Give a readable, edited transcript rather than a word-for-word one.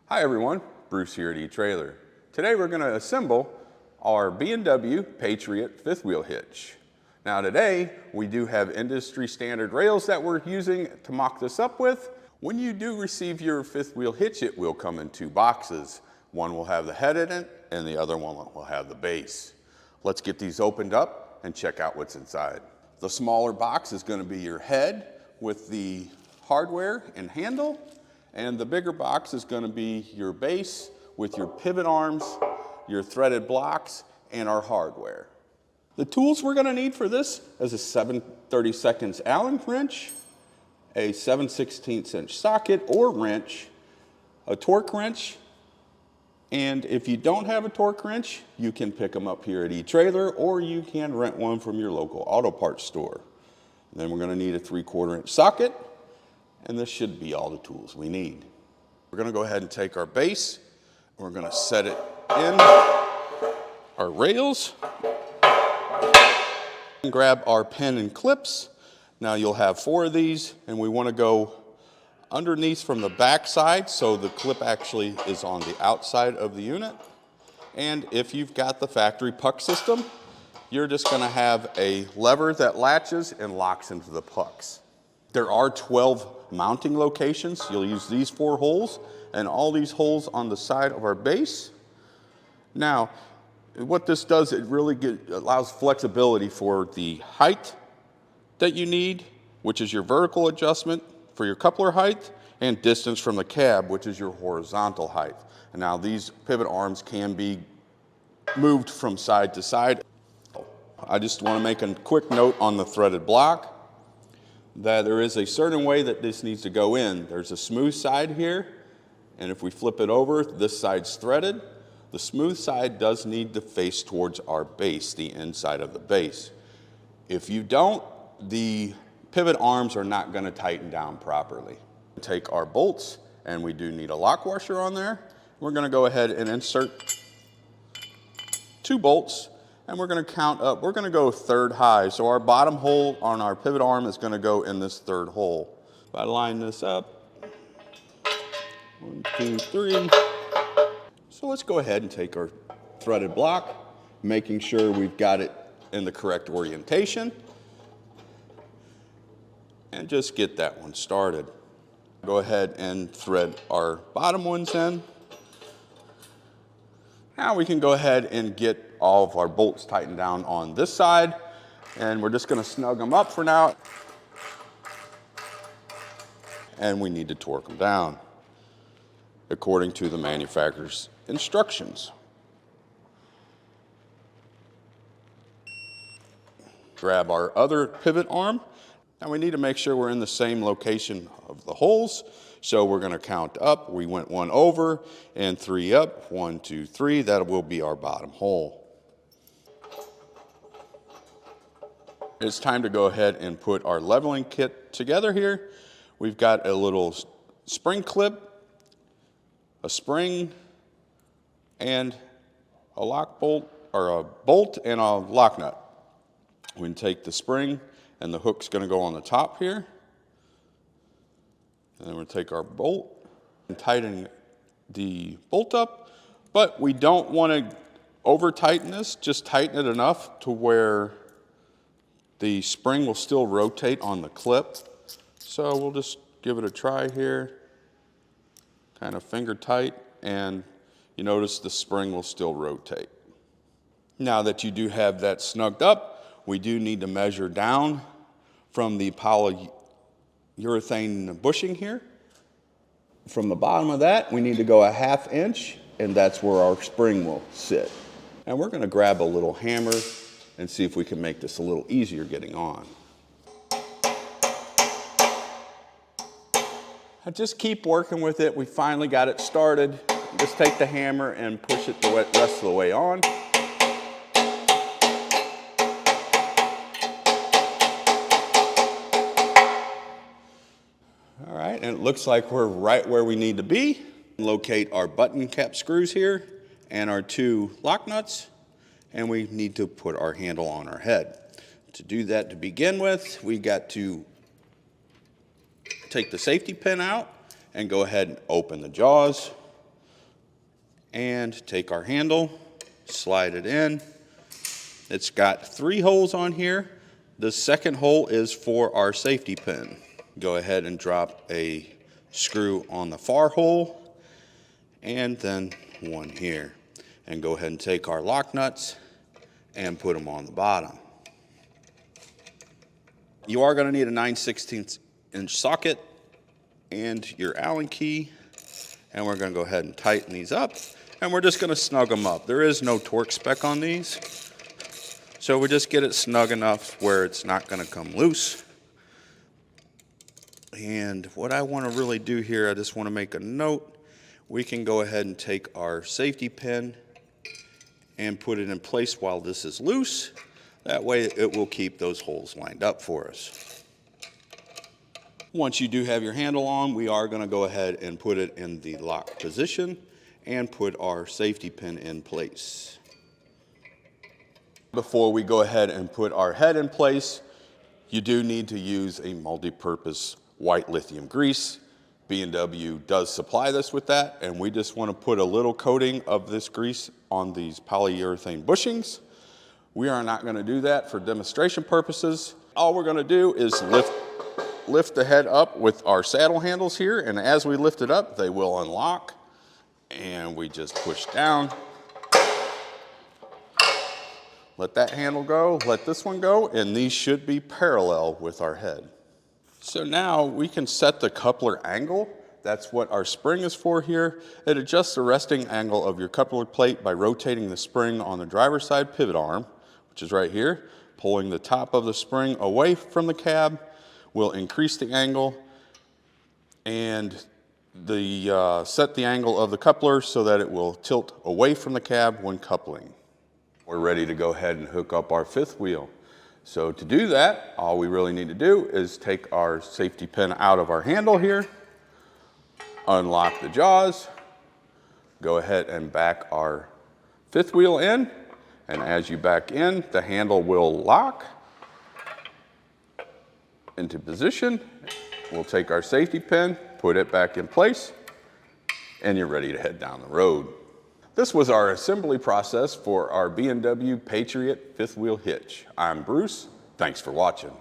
Hi everyone, Bruce here at eTrailer. Today we're going to assemble our B&W Patriot fifth wheel hitch. Now today we do have industry standard rails that we're using to mock this up with. When you do receive your fifth wheel hitch, it will come in two boxes. One will have the head in it and the other one will have the base. Let's get these opened up and check out what's inside. The smaller box is going to be your head with the hardware and handle. And the bigger box is going to be your base with your pivot arms, your threaded blocks, and our hardware. The tools we're going to need for this is a 7/32 Allen wrench, a 7/16 inch socket or wrench, a torque wrench, and if you don't have a torque wrench, you can pick them up here at eTrailer or you can rent one from your local auto parts store. And then we're going to need a 3/4 inch socket. And this should be all the tools we need. We're going to go ahead and take our base. We're going to set it in our rails. And grab our pin and clips. Now you'll have 4 of these, and we want to go underneath from the back side so the clip actually is on the outside of the unit. And if you've got the factory puck system, you're just going to have a lever that latches and locks into the pucks. There are 12 mounting locations. You'll use these 4 holes and all these holes on the side of our base. Now, what this does, it really allows flexibility for the height that you need, which is your vertical adjustment for your coupler height, and distance from the cab, which is your horizontal height. And now these pivot arms can be moved from side to side. I just want to make a quick note on the threaded block, that there is a certain way that this needs to go in. There's a smooth side here, and if we flip it over, this side's threaded. The smooth side does need to face towards our base, the inside of the base. If you don't, the pivot arms are not going to tighten down properly. Take our bolts, and we do need a lock washer on there. We're going to go ahead and insert 2 bolts. And we're going to count up. We're going to go 3rd high. So our bottom hole on our pivot arm is going to go in this 3rd hole. If I line this up, 1, 2, 3. So let's go ahead and take our threaded block, making sure we've got it in the correct orientation. And just get that one started. Go ahead and thread our bottom ones in. Now we can go ahead and get all of our bolts tightened down on this side, and we're just going to snug them up for now. And we need to torque them down according to the manufacturer's instructions. Grab our other pivot arm, and we need to make sure we're in the same location of the holes. So we're going to count up. We went 1 over and 3 up. 1, 2, 3. That will be our bottom hole. It's time to go ahead and put our leveling kit together here. We've got a little spring clip, a spring, and a lock bolt, or a bolt and a lock nut. We can take the spring, and the hook's going to go on the top here. And then we'll take our bolt and tighten the bolt up, but we don't want to over tighten this, just tighten it enough to where the spring will still rotate on the clip. So we'll just give it a try here, kind of finger tight, and you notice the spring will still rotate. Now that you do have that snugged up, we do need to measure down from the polyurethane bushing here. From the bottom of that, we need to go a 1/2 inch, and that's where our spring will sit. And we're going to grab a little hammer and see if we can make this a little easier getting on. I just keep working with it. We finally got it started. Just take the hammer and push it the rest of the way on. All right, and it looks like we're right where we need to be. Locate our button cap screws here and our 2 lock nuts, and we need to put our handle on our head. To do that, to begin with, we got to take the safety pin out and go ahead and open the jaws. and take our handle, slide it in. It's got 3 holes on here. The second hole is for our safety pin. Go ahead and drop a screw on the far hole and then one here. And go ahead and take our lock nuts and put them on the bottom. You are going to need a 9/16 inch socket and your Allen key. And we're going to go ahead and tighten these up. And we're just going to snug them up. There is no torque spec on these. So we just get it snug enough where it's not going to come loose. And what I want to really do here, I just want to make a note. We can go ahead and take our safety pin and put it in place while this is loose. That way it will keep those holes lined up for us. Once you do have your handle on, we are going to go ahead and put it in the lock position and put our safety pin in place. Before we go ahead and put our head in place, you do need to use a multi-purpose white lithium grease. B&W does supply this with that, and we just want to put a little coating of this grease on these polyurethane bushings. We are not going to do that for demonstration purposes. All we're going to do is lift the head up with our saddle handles here, and as we lift it up, they will unlock, and we just push down. Let that handle go, let this one go, and these should be parallel with our head. So now we can set the coupler angle. That's what our spring is for here. It adjusts the resting angle of your coupler plate by rotating the spring on the driver's side pivot arm, which is right here. Pulling the top of the spring away from the cab will increase the angle, and set the angle of the coupler so that it will tilt away from the cab when coupling. We're ready to go ahead and hook up our 5th wheel. So to do that, all we really need to do is take our safety pin out of our handle here, unlock the jaws, go ahead and back our 5th wheel in, and as you back in, the handle will lock into position. We'll take our safety pin, put it back in place, and you're ready to head down the road. This was our assembly process for our B&W Patriot 5th wheel hitch. I'm Bruce. Thanks for watching.